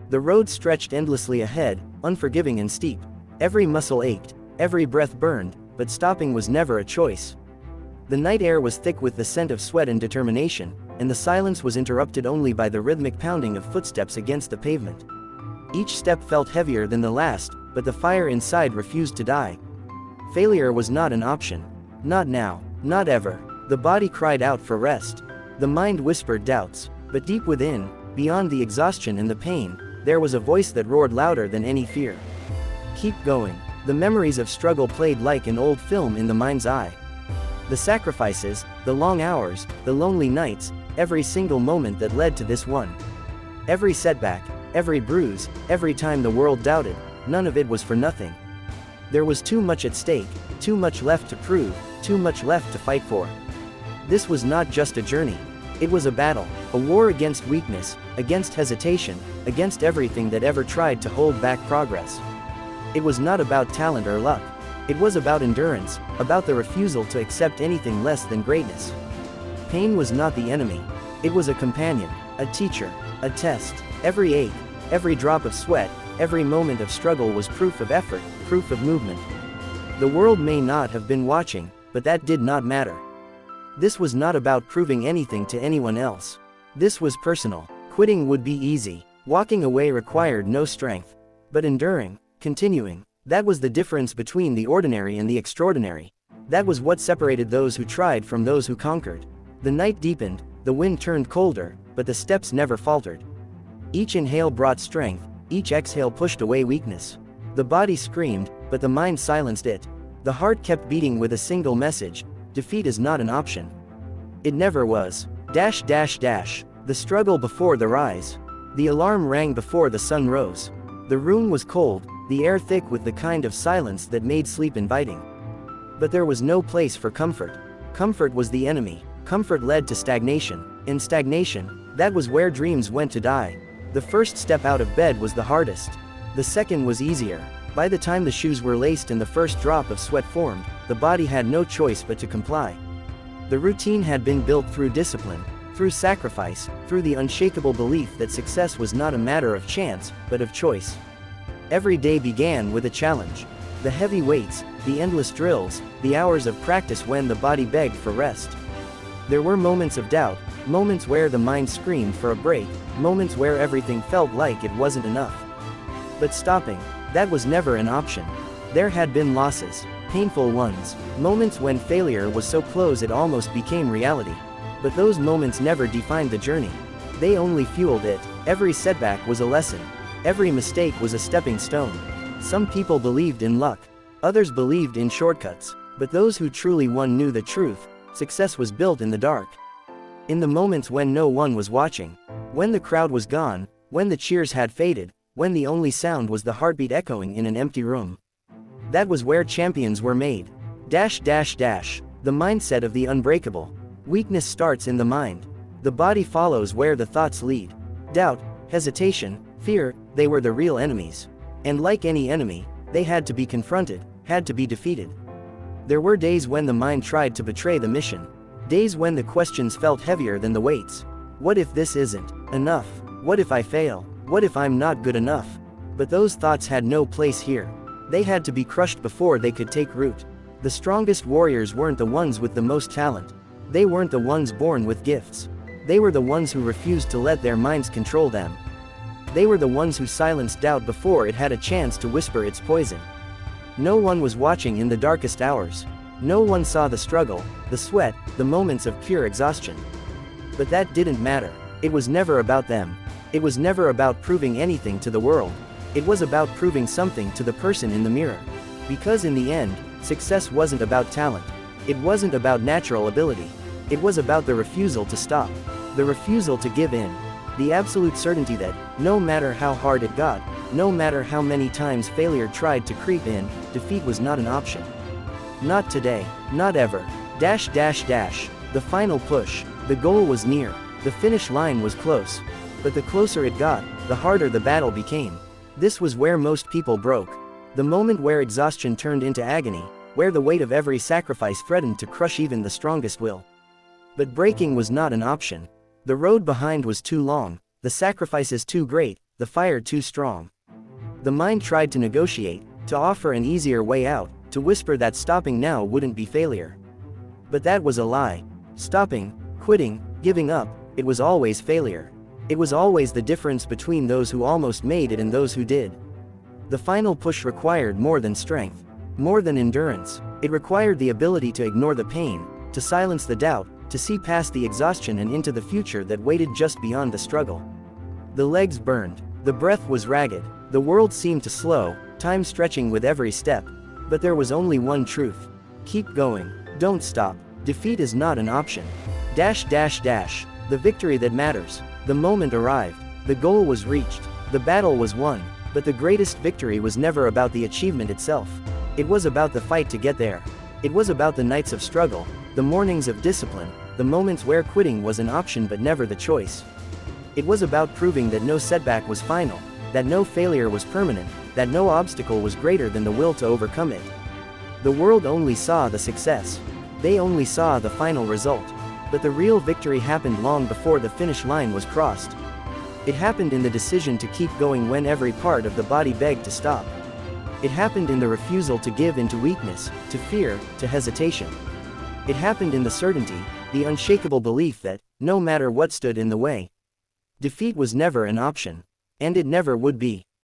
The road stretched endlessly ahead, unforgiving and steep. Every muscle ached, every breath burned, but stopping was never a choice. The night air was thick with the scent of sweat and determination, and the silence was interrupted only by the rhythmic pounding of footsteps against the pavement. Each step felt heavier than the last, but the fire inside refused to die. Failure was not an option. Not now, not ever. The body cried out for rest. The mind whispered doubts, but deep within, beyond the exhaustion and the pain, there was a voice that roared louder than any fear. Keep going. The memories of struggle played like an old film in the mind's eye. The sacrifices, the long hours, the lonely nights, every single moment that led to this one. Every setback, every bruise, every time the world doubted, none of it was for nothing. There was too much at stake, too much left to prove, too much left to fight for. This was not just a journey. It was a battle, a war against weakness, against hesitation, against everything that ever tried to hold back progress. It was not about talent or luck. It was about endurance, about the refusal to accept anything less than greatness. Pain was not the enemy. It was a companion, a teacher, a test. Every ache, every drop of sweat, every moment of struggle was proof of effort, proof of movement. The world may not have been watching, but that did not matter. This was not about proving anything to anyone else. This was personal. Quitting would be easy. Walking away required no strength. But enduring, continuing, that was the difference between the ordinary and the extraordinary. That was what separated those who tried from those who conquered. The night deepened, the wind turned colder, but the steps never faltered. Each inhale brought strength, each exhale pushed away weakness. The body screamed, but the mind silenced it. The heart kept beating with a single message: defeat is not an option. It never was. The struggle before the rise. The alarm rang before the sun rose. The room was cold, the air thick with the kind of silence that made sleep inviting. But there was no place for comfort. Comfort was the enemy. Comfort led to stagnation. In stagnation, that was where dreams went to die. The first step out of bed was the hardest. The second was easier. By the time the shoes were laced and the first drop of sweat formed, the body had no choice but to comply. The routine had been built through discipline, through sacrifice, through the unshakable belief that success was not a matter of chance, but of choice. Every day began with a challenge. The heavy weights, the endless drills, the hours of practice when the body begged for rest. There were moments of doubt, moments where the mind screamed for a break, moments where everything felt like it wasn't enough. But stopping, that was never an option. There had been losses, painful ones, moments when failure was so close it almost became reality. But those moments never defined the journey. They only fueled it. Every setback was a lesson. Every mistake was a stepping stone. Some people believed in luck. Others believed in shortcuts. But those who truly won knew the truth. Success was built in the dark. In the moments when no one was watching. When the crowd was gone. When the cheers had faded. When the only sound was the heartbeat echoing in an empty room. That was where champions were made. The mindset of the unbreakable. Weakness starts in the mind. The body follows where the thoughts lead. Doubt, hesitation, fear, they were the real enemies. And like any enemy, they had to be confronted, had to be defeated. There were days when the mind tried to betray the mission. Days when the questions felt heavier than the weights. What if this isn't enough? What if I fail? What if I'm not good enough? But those thoughts had no place here. They had to be crushed before they could take root. The strongest warriors weren't the ones with the most talent. They weren't the ones born with gifts. They were the ones who refused to let their minds control them. They were the ones who silenced doubt before it had a chance to whisper its poison. No one was watching in the darkest hours. No one saw the struggle, the sweat, the moments of pure exhaustion. But that didn't matter. It was never about them. It was never about proving anything to the world. It was about proving something to the person in the mirror. Because in the end, success wasn't about talent. It wasn't about natural ability. It was about the refusal to stop. The refusal to give in. The absolute certainty that, no matter how hard it got, no matter how many times failure tried to creep in, defeat was not an option. Not today, not ever. The final push. The goal was near. The finish line was close. But the closer it got, the harder the battle became. This was where most people broke. The moment where exhaustion turned into agony, where the weight of every sacrifice threatened to crush even the strongest will. But breaking was not an option. The road behind was too long, the sacrifices too great, the fire too strong. The mind tried to negotiate, to offer an easier way out, to whisper that stopping now wouldn't be failure. But that was a lie. Stopping, quitting, giving up, it was always failure. It was always the difference between those who almost made it and those who did. The final push required more than strength, more than endurance. It required the ability to ignore the pain, to silence the doubt, to see past the exhaustion and into the future that waited just beyond the struggle. The legs burned, the breath was ragged, the world seemed to slow, time stretching with every step. But there was only one truth. Keep going, don't stop. Defeat is not an option. The victory that matters. The moment arrived, the goal was reached, the battle was won, but the greatest victory was never about the achievement itself. It was about the fight to get there. It was about the nights of struggle, the mornings of discipline, the moments where quitting was an option but never the choice. It was about proving that no setback was final, that no failure was permanent, that no obstacle was greater than the will to overcome it. The world only saw the success. They only saw the final result. But the real victory happened long before the finish line was crossed. It happened in the decision to keep going when every part of the body begged to stop. It happened in the refusal to give in to weakness, to fear, to hesitation. It happened in the certainty, the unshakable belief that, no matter what stood in the way, defeat was never an option. And it never would be.